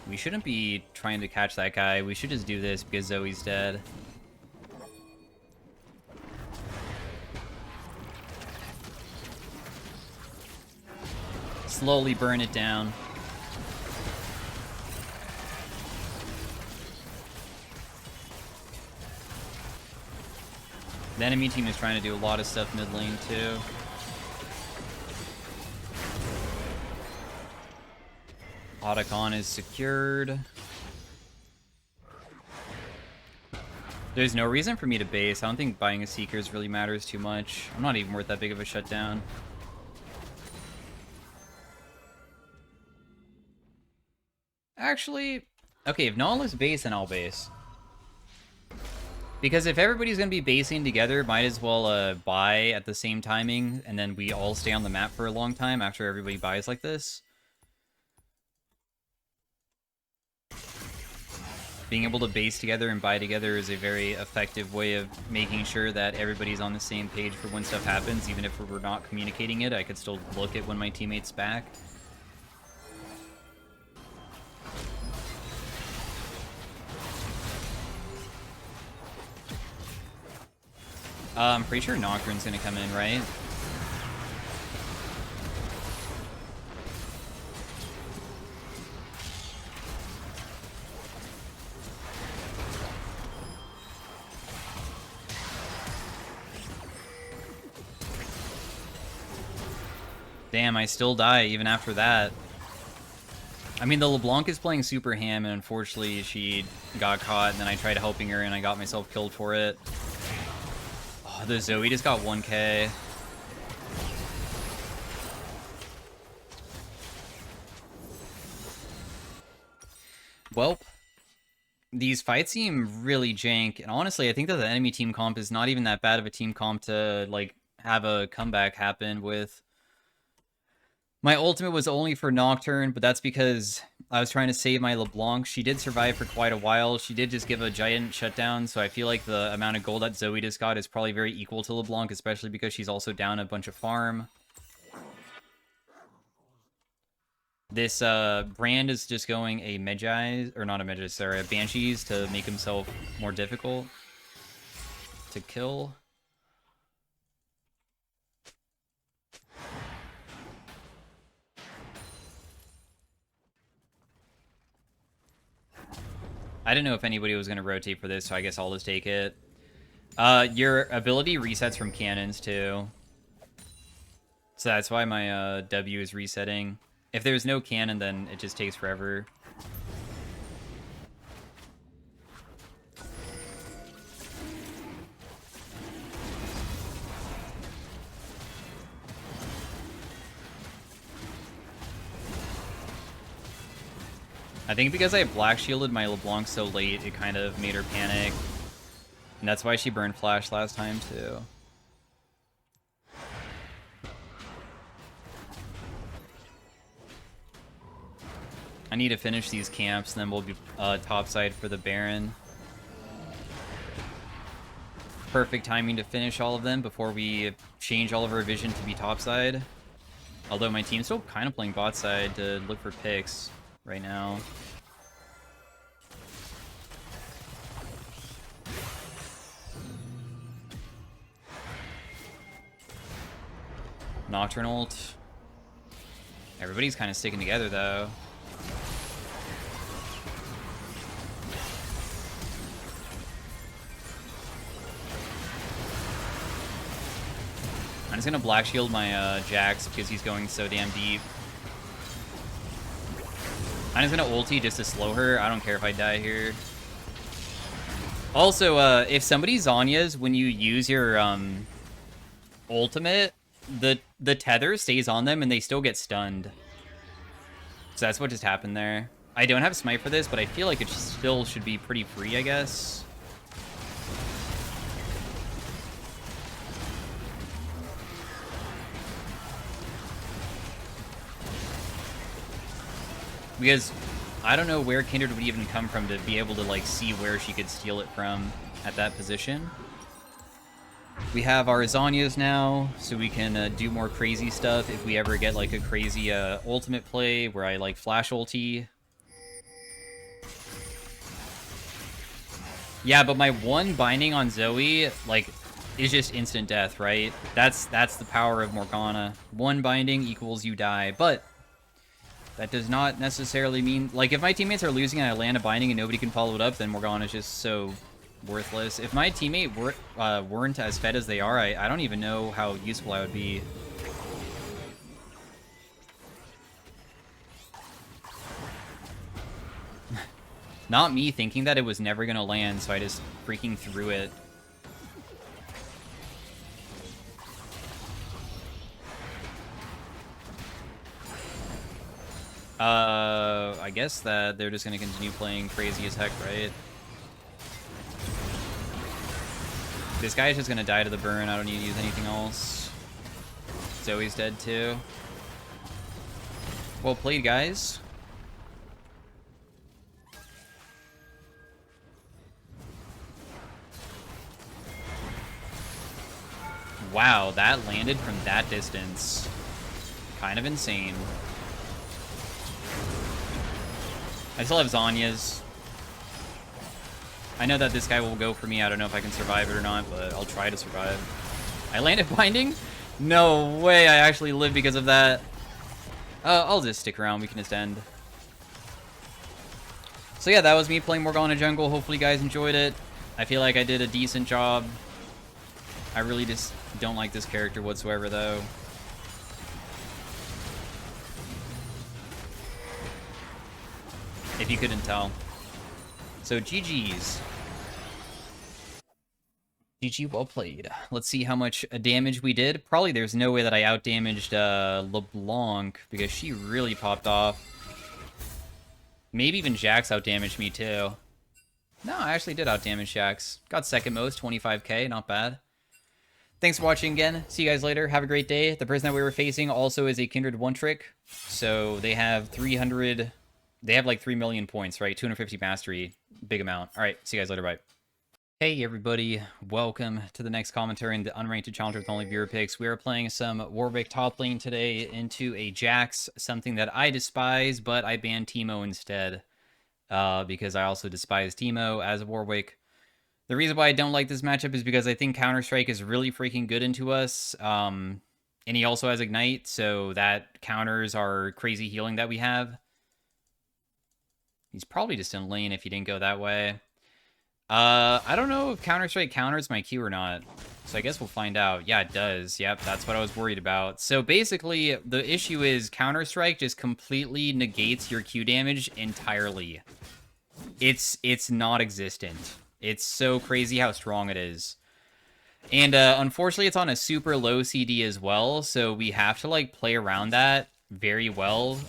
S1: We shouldn't be trying to catch that guy. We should just do this because Zoe's dead. Slowly burn it down. The enemy team is trying to do a lot of stuff mid lane too. Otacon is secured. There's no reason for me to base. I don't think buying a Seekers really matters too much. I'm not even worth that big of a shutdown. Actually, okay, if Nautilus base, then I'll base. Because if everybody's going to be basing together, might as well buy at the same timing, and then we all stay on the map for a long time after everybody buys like this. Being able to base together and buy together is a very effective way of making sure that everybody's on the same page for when stuff happens. Even if we're not communicating it, I could still look at when my teammate's back. I'm pretty sure Nocturne's gonna come in, right? Damn, I still die even after that. I mean, the LeBlanc is playing super ham, and unfortunately she got caught, and then I tried helping her, and I got myself killed for it. Oh, the Zoe just got 1k. Well, these fights seem really jank, and honestly, I think that the enemy team comp is not even that bad of a team comp to, like, have a comeback happen with. My ultimate was only for Nocturne, but that's because I was trying to save my LeBlanc. She did survive for quite a while. She did just give a giant shutdown, so I feel like the amount of gold that Zoe just got is probably very equal to LeBlanc, especially because she's also down a bunch of farm. This Brand is just going a Medjai, or not a Medjai, sorry, a Banshees to make himself more difficult to kill. I didn't know if anybody was going to rotate for this, so I guess I'll just take it. Your ability resets from cannons, too. So that's why my W is resetting. If there's no cannon, then it just takes forever. I think because I black shielded my LeBlanc so late, it kind of made her panic. And that's why she burned flash last time, too. I need to finish these camps, and then we'll be topside for the Baron. Perfect timing to finish all of them before we change all of our vision to be topside. Although my team's still kind of playing bot side to look for picks right now. Nocturne ult. Everybody's kind of sticking together, though. I'm just gonna black shield my Jax because he's going so damn deep. I'm just gonna ulti just to slow her. I don't care if I die here. Also, if somebody Zhonya's when you use your ultimate, the tether stays on them and they still get stunned. So that's what just happened there. I don't have smite for this, but I feel like it still should be pretty free, I guess. Because I don't know where Kindred would even come from to be able to like see where she could steal it from at that position. We have our Zhonya's now, so we can do more crazy stuff if we ever get like a crazy ultimate play where I like flash ulti. Yeah, but my one binding on Zoe like is just instant death, right? That's the power of Morgana. One binding equals you die, but that does not necessarily mean... Like, if my teammates are losing and I land a binding and nobody can follow it up, then Morgana's just so worthless. If my teammate weren't as fed as they are, I don't even know how useful I would be. Not me thinking that it was never going to land, so I just freaking threw it. I guess that they're just going to continue playing crazy as heck, right? This guy is just going to die to the burn. I don't need to use anything else. Zoe's dead too. Well played, guys. Wow, that landed from that distance. Kind of insane. I still have Zhonya's. I know that this guy will go for me. I don't know if I can survive it or not, but I'll try to survive. I landed binding? No way, I actually live because of that. I'll just stick around. We can just end. So yeah, that was me playing Morgana Jungle. Hopefully you guys enjoyed it. I feel like I did a decent job. I really just don't like this character whatsoever, though. If you couldn't tell. So GG's. GG, well played. Let's see how much damage we did. Probably there's no way that I outdamaged LeBlanc because she really popped off. Maybe even Jax outdamaged me too. No, I actually did outdamage Jax. Got second most, 25k, not bad. Thanks for watching again. See you guys later. Have a great day. The person that we were facing also is a Kindred one-trick. So they have 300... They have like 3 million points, right? 250 mastery. Big amount. All right. See you guys later. Bye. Hey, everybody. Welcome to the next commentary in the Unranked Challenger with only viewer picks. We are playing some Warwick top lane today into a Jax, something that I despise, but I banned Teemo instead because I also despise Teemo as a Warwick. The reason why I don't like this matchup is because I think Counter-Strike is really freaking good into us. And he also has Ignite, so that counters our crazy healing that we have. He's probably just in lane if he didn't go that way. I don't know if Counter-Strike counters my Q or not. So I guess we'll find out. Yeah, it does. Yep, that's what I was worried about. So basically, the issue is Counter-Strike just completely negates your Q damage entirely. It's non-existent. It's so crazy how strong it is. And unfortunately, it's on a super low CD as well, so we have to like play around that very well.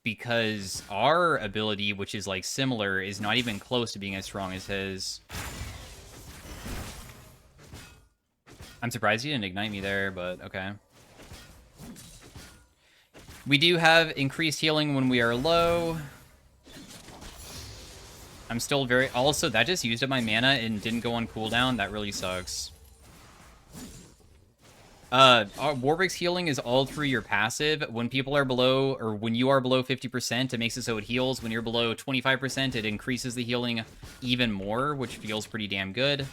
S1: Because our ability, which is like similar, is not even close to being as strong as his. I'm surprised he didn't ignite me there, but okay. We do have increased healing when we are low. I'm still very... Also, that just used up my mana and didn't go on cooldown. That really sucks. Warwick's healing is all through your passive. When people are below, or when you are below 50%, it makes it so it heals. When you're below 25%, it increases the healing even more, which feels pretty damn good.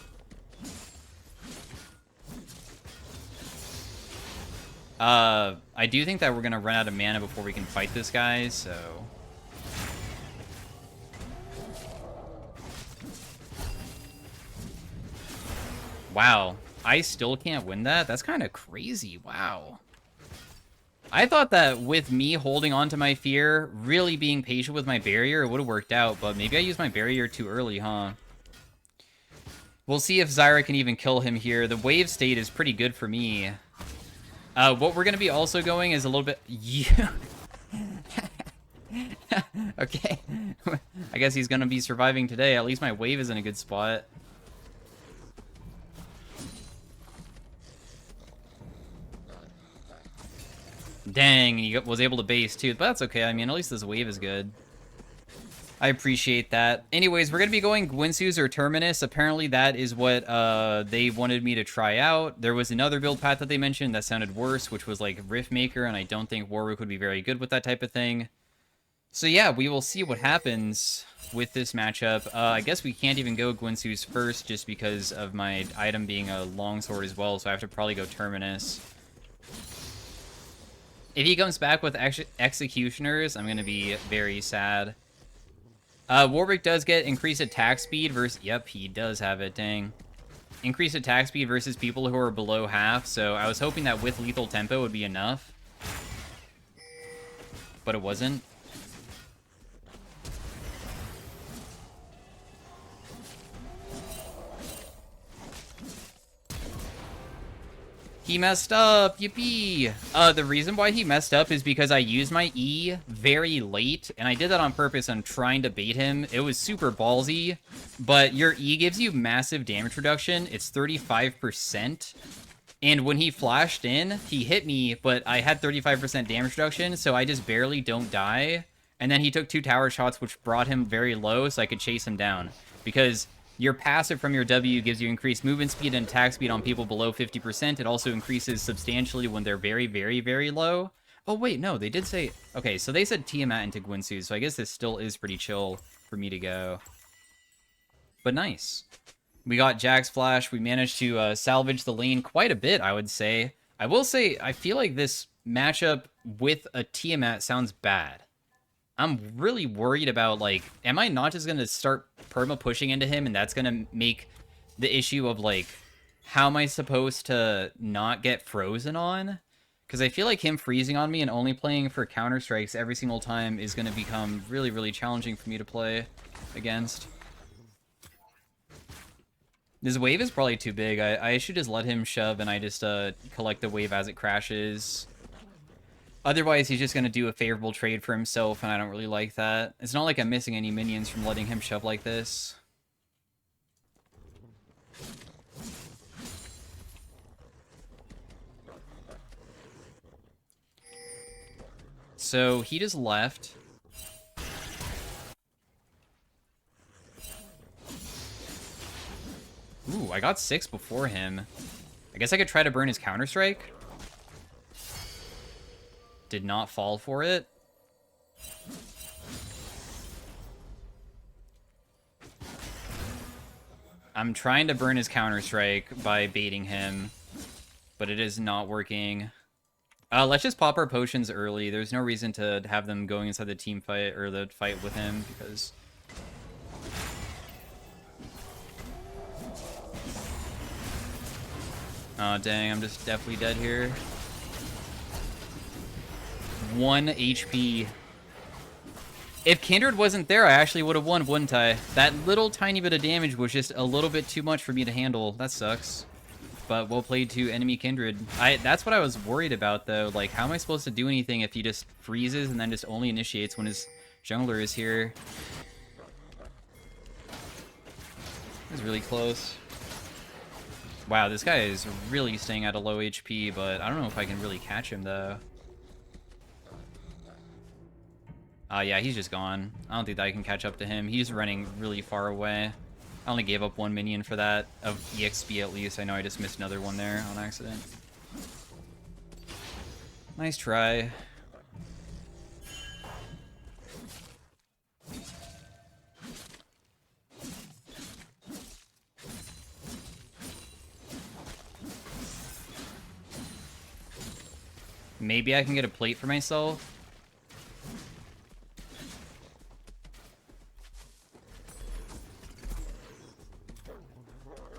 S1: I do think that we're gonna run out of mana before we can fight this guy, so... Wow, I still can't win that? That's kind of crazy, wow. I thought that with me holding on to my fear, really being patient with my barrier, it would have worked out, but maybe I used my barrier too early, huh? We'll see if Zyra can even kill him here. The wave state is pretty good for me. What we're going to be also going is a little bit... Yeah. Okay. I guess he's going to be surviving today. At least my wave is in a good spot. Dang, he was able to base too. But that's okay. I mean, at least this wave is good. I appreciate that. Anyways, we're going to be going Guinsoos or Terminus. Apparently that is what they wanted me to try out. There was another build path that they mentioned that sounded worse, which was like Riftmaker, and I don't think Warwick would be very good with that type of thing. So yeah, we will see what happens with this matchup. I guess we can't even go Guinsoos first just because of my item being a longsword as well, so I have to probably go Terminus. If he comes back with Executioners, I'm going to be very sad. Warwick does get increased attack speed versus... Yep, he does have it, dang. Increased attack speed versus people who are below half, so I was hoping that with lethal tempo would be enough. But it wasn't. He messed up, yippee! The reason why he messed up is because I used my E very late, and I did that on purpose. I'm trying to bait him. It was super ballsy, but your E gives you massive damage reduction. It's 35%, and when he flashed in, he hit me, but I had 35% damage reduction, so I just barely don't die, and then he took 2 tower shots, which brought him very low, so I could chase him down, because... Your passive from your W gives you increased movement speed and attack speed on people below 50%. It also increases substantially when they're very, very, very low. Oh, wait, no, they did say... Okay, so they said Tiamat into Guinsoos, so I guess this still is pretty chill for me to go. But nice. We got Jack's Flash. We managed to salvage the lane quite a bit, I would say. I will say, I feel like this matchup with a Tiamat sounds bad. I'm really worried about, like, am I not just going to start perma-pushing into him, and that's going to make the issue of, like, how am I supposed to not get frozen on? Because I feel like him freezing on me and only playing for counter-strikes every single time is going to become really, really challenging for me to play against. This wave is probably too big. I should just let him shove, and I just collect the wave as it crashes. Otherwise, he's just going to do a favorable trade for himself, and I don't really like that. It's not like I'm missing any minions from letting him shove like this. So, he just left. Ooh, I got 6 before him. I guess I could try to burn his Counter-Strike. Did not fall for it. I'm trying to burn his Counter-Strike by baiting him, but it is not working. Let's just pop our potions early. There's no reason to have them going inside the team fight or the fight with him, because... Oh, dang, I'm just definitely dead here. 1 HP. If Kindred wasn't there, I actually would have won, wouldn't I? That little tiny bit of damage was just a little bit too much for me to handle. That sucks. But well played to enemy Kindred. That's what I was worried about, though. Like, how am I supposed to do anything if he just freezes and then just only initiates when his jungler is here? That was really close. Wow, this guy is really staying at a low HP, but I don't know if I can really catch him, though. Yeah, he's just gone. I don't think that I can catch up to him. He's running really far away. I only gave up 1 minion for that, of EXP at least. I know I just missed another one there on accident. Nice try. Maybe I can get a plate for myself.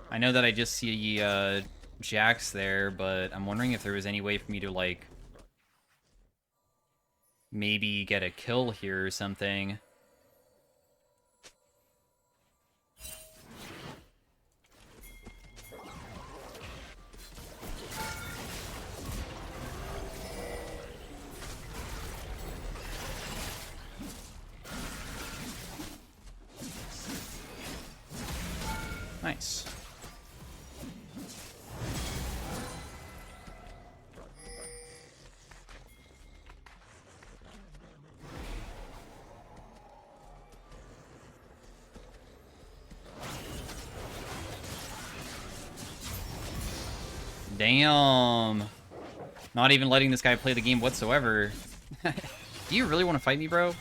S1: I know that I just see Jax there, but I'm wondering if there was any way for me to, like, maybe get a kill here or something. Nice. Damn. Not even letting this guy play the game whatsoever. Do you really want to fight me, bro?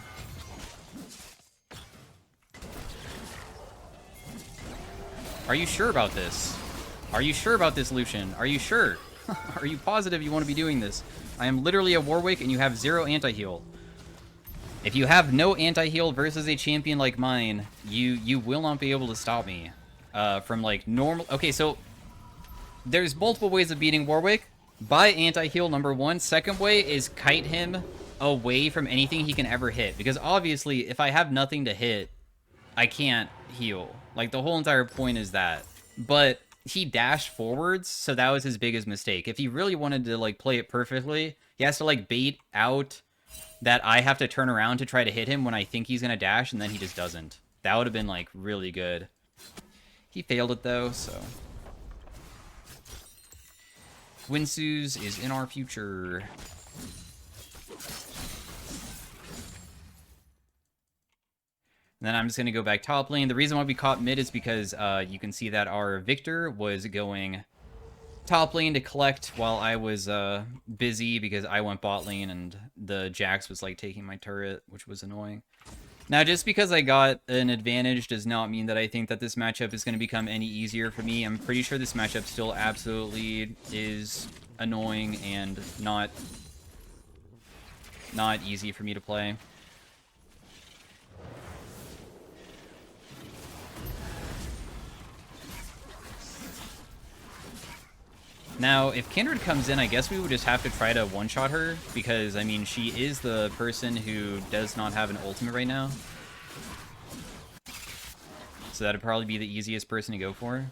S1: Are you sure about this? Are you sure about this, Lucian? Are you sure? Are you positive you want to be doing this? I am literally a Warwick and you have 0 anti-heal. If you have no anti-heal versus a champion like mine, you will not be able to stop me. From, like, normal... Okay, so... There's multiple ways of beating Warwick. Buy anti-heal, number 1. Second way is kite him away from anything he can ever hit. Because obviously, if I have nothing to hit, I can't heal. Like, the whole entire point is that. But he dashed forwards, so that was his biggest mistake. If he really wanted to, like, play it perfectly, he has to, like, bait out that I have to turn around to try to hit him when I think he's gonna dash, and then he just doesn't. That would have been, like, really good. He failed it, though, so... Guinsoos is in our future. And then I'm just going to go back top lane. The reason why we caught mid is because you can see that our Victor was going top lane to collect while I was busy because I went bot lane and the Jax was like taking my turret, which was annoying. Now, just because I got an advantage does not mean that I think that this matchup is going to become any easier for me. I'm pretty sure this matchup still absolutely is annoying and not easy for me to play. Now, if Kindred comes in, I guess we would just have to try to one-shot her, because, I mean, she is the person who does not have an ultimate right now. So that'd probably be the easiest person to go for.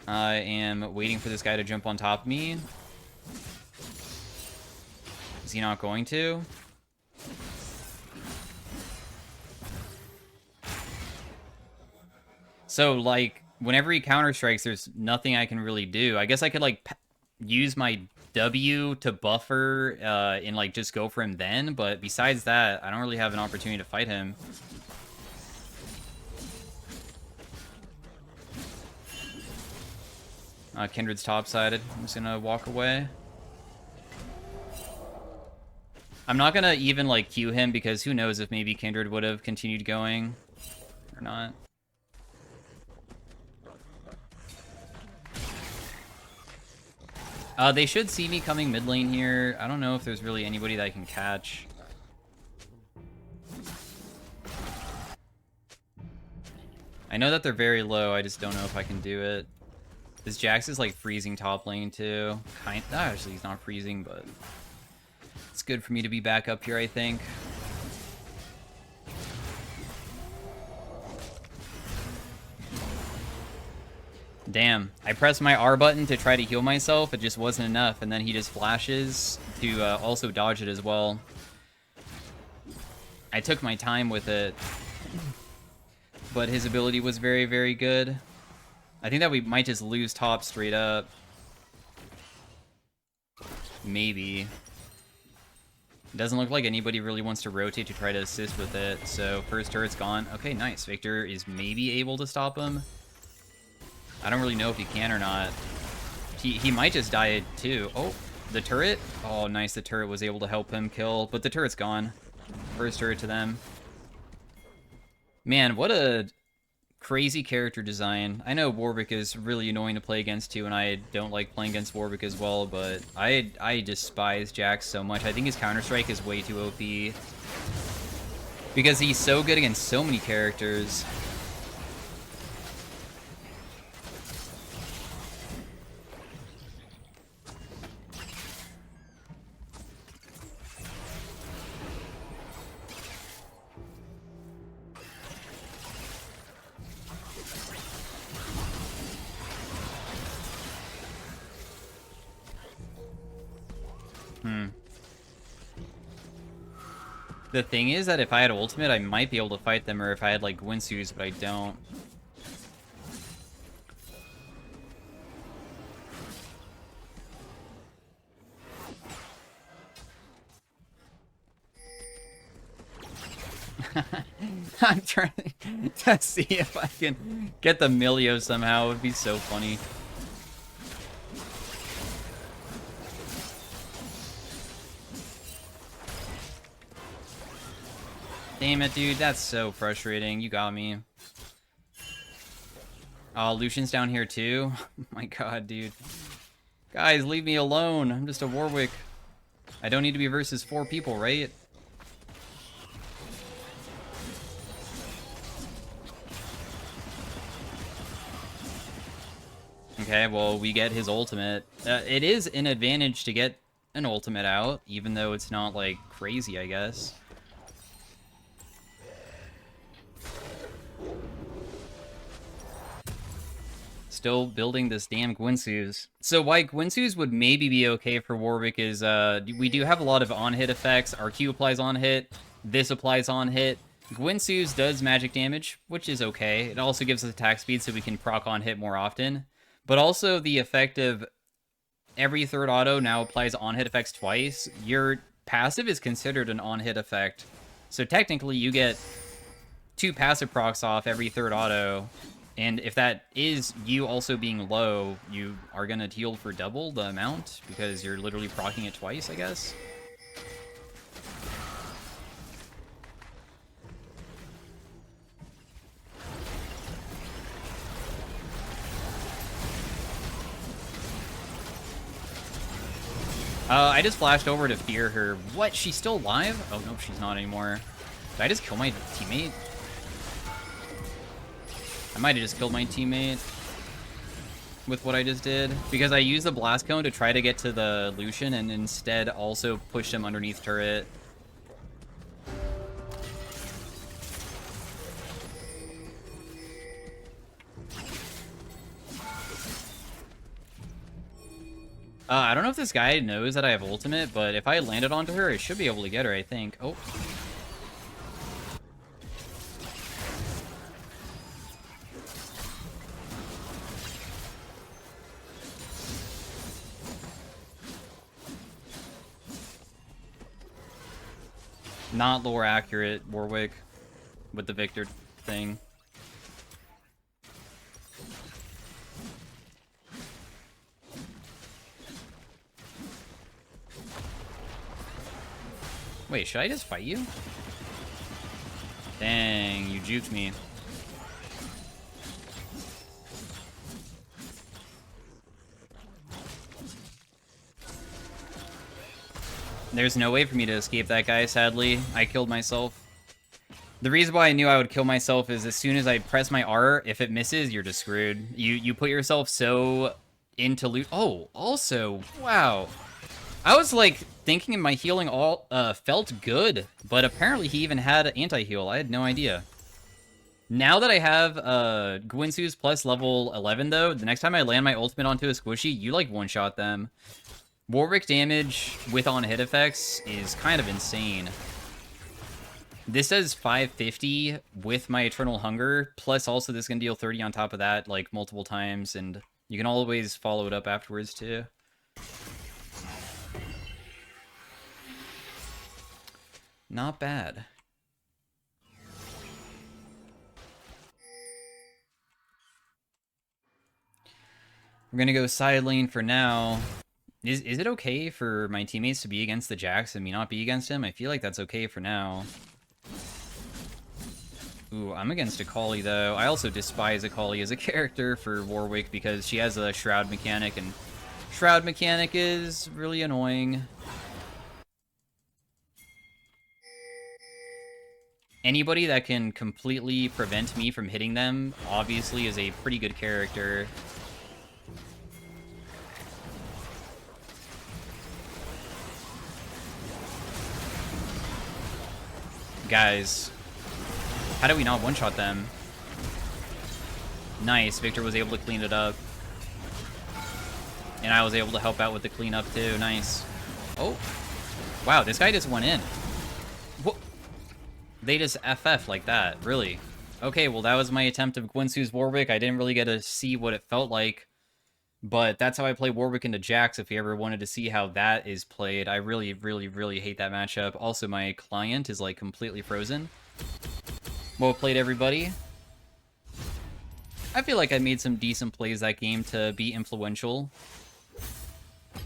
S1: I am waiting for this guy to jump on top of me. Is he not going to? So, like, whenever he counter-strikes, there's nothing I can really do. I guess I could, like, use my W to buffer and, like, just go for him then. But besides that, I don't really have an opportunity to fight him. Kindred's top-sided. I'm just gonna walk away. I'm not gonna even, like, Q him because who knows if maybe Kindred would have continued going or not. They should see me coming mid lane here. I don't know if there's really anybody that I can catch. I know that they're very low, I just don't know if I can do it. This Jax is like freezing top lane too. Actually he's not freezing, but it's good for me to be back up here, I think. Damn, I pressed my R button to try to heal myself, it just wasn't enough, and then he just flashes to also dodge it as well. I took my time with it, but his ability was very, very good. I think that we might just lose top straight up. Maybe. It doesn't look like anybody really wants to rotate to try to assist with it, so first turret's gone. Okay, nice. Victor is maybe able to stop him. I don't really know if he can or not. He might just die too. Oh, the turret? Oh, nice. The turret was able to help him kill, but the turret's gone. First turret to them. Man, what a crazy character design. I know Warwick is really annoying to play against too, and I don't like playing against Warwick as well, but I despise Jax so much. I think his Counter-Strike is way too OP. Because he's so good against so many characters. The thing is that if I had ultimate, I might be able to fight them, or if I had, like, Guinsoos, but I don't. I'm trying to see if I can get the Milio somehow. It would be so funny. Damn it, dude. That's so frustrating. You got me. Oh, Lucian's down here too? Oh my god, dude. Guys, leave me alone. I'm just a Warwick. I don't need to be versus 4 people, right? Okay, well, we get his ultimate. It is an advantage to get an ultimate out, even though it's not, like, crazy, I guess. Still building this damn Guinsoos. So why Guinsoos would maybe be okay for Warwick is we do have a lot of on-hit effects. Our Q applies on-hit. This applies on-hit. Guinsoos does magic damage, which is okay. It also gives us attack speed so we can proc on-hit more often. But also the effect of every third auto now applies on-hit effects twice. Your passive is considered an on-hit effect. So technically you get 2 passive procs off every third auto. And if that is you also being low, you are going to heal for double the amount, because you're literally proccing it twice, I guess. I just flashed over to fear her. What? She's still alive? Oh, nope, she's not anymore. Did I just kill my teammate? I might have just killed my teammate with what I just did, because I used the blast cone to try to get to the Lucian and instead also pushed him underneath turret. I don't know if this guy knows that I have ultimate, but if I landed onto her, I should be able to get her, I think. Oh. Not lore accurate, Warwick, with the Victor thing. Wait, should I just fight you? Dang, you juked me. There's no way for me to escape that guy, sadly. I killed myself. The reason why I knew I would kill myself is as soon as I press my R, if it misses, you're just screwed. You put yourself so into loot. Oh, also, wow. I was like thinking my healing all felt good, but apparently he even had anti-heal. I had no idea. Now that I have Guinsoos plus level 11 though, the next time I land my ultimate onto a squishy, you like one-shot them. Warwick damage with on-hit effects is kind of insane. This does 550 with my Eternal Hunger, plus also this can deal 30 on top of that, like, multiple times, and you can always follow it up afterwards, too. Not bad. We're gonna go side lane for now. Is it okay for my teammates to be against the Jax and me not be against him? I feel like that's okay for now. Ooh, I'm against Akali, though. I also despise Akali as a character for Warwick because she has a Shroud mechanic, and Shroud mechanic is really annoying. Anybody that can completely prevent me from hitting them, obviously, is a pretty good character. Guys, how do we not one-shot them? Nice, Victor was able to clean it up. And I was able to help out with the cleanup too, nice. Oh, wow, this guy just went in. What? They just FF like that, really? Okay, well that was my attempt of Guinsoos Warwick. I didn't really get to see what it felt like. But that's how I play Warwick into Jax if you ever wanted to see how that is played. I really, really, really hate that matchup. Also, my client is like completely frozen. Well played, everybody. I feel like I made some decent plays that game to be influential.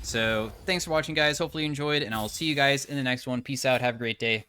S1: So, thanks for watching, guys. Hopefully you enjoyed, and I'll see you guys in the next one. Peace out. Have a great day.